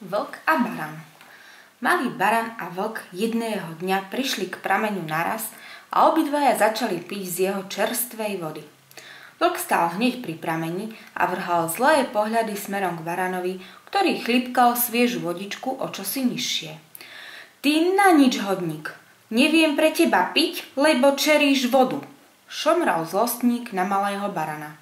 Vlk a baran. Malý baran a vlk jedného dňa prišli k prameňu naraz a obidvaja začali piť z jeho čerstvej vody. Vlk stál hneď pri prameni a vrhal zlé pohľady smerom k baranovi, ktorý chlípkal sviežu vodičku o čosi nižšie. Ty na nič hodník, neviem pre teba piť, lebo čeríš vodu, šomral zlostník na malého barana.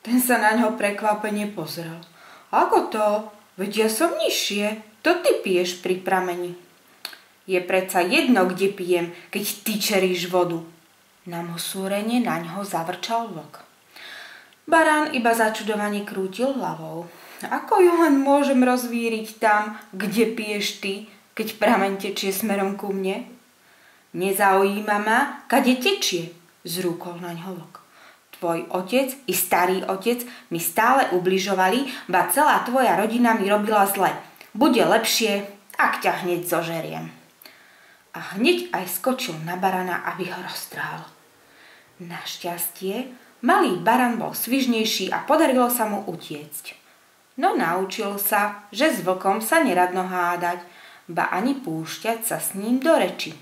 Ten sa na ňo prekvapene pozrel. Ako to? Veď ja som nižšie, to ty piješ pri prameni. Je predsa jedno, kde pijem, keď ty čeríš vodu. Namosúrene na ňo zavrčal vlk. Barán iba začudovane krútil hlavou. Ako ju len môžem rozvíriť tam, kde piješ ty, keď prameň tečie smerom ku mne? Nezaujíma ma, kade tečie, zrúkol na ňo vlk. Tvoj otec i starý otec mi stále ubližovali, ba celá tvoja rodina mi robila zle. Bude lepšie, ak ťa hneď zožeriem. A hneď aj skočil na barana, aby ho roztrhal. Našťastie, malý baran bol svižnejší a podarilo sa mu utiecť. No naučil sa, že s vlkom sa neradno hádať, ba ani púšťať sa s ním do reči.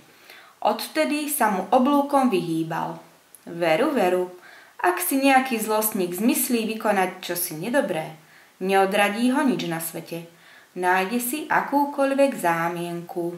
Odvtedy sa mu oblúkom vyhýbal. Veru, ak si nejaký zlostník zmyslí vykonať čosi nedobré, neodradí ho nič na svete. Nájde si akúkoľvek zámienku.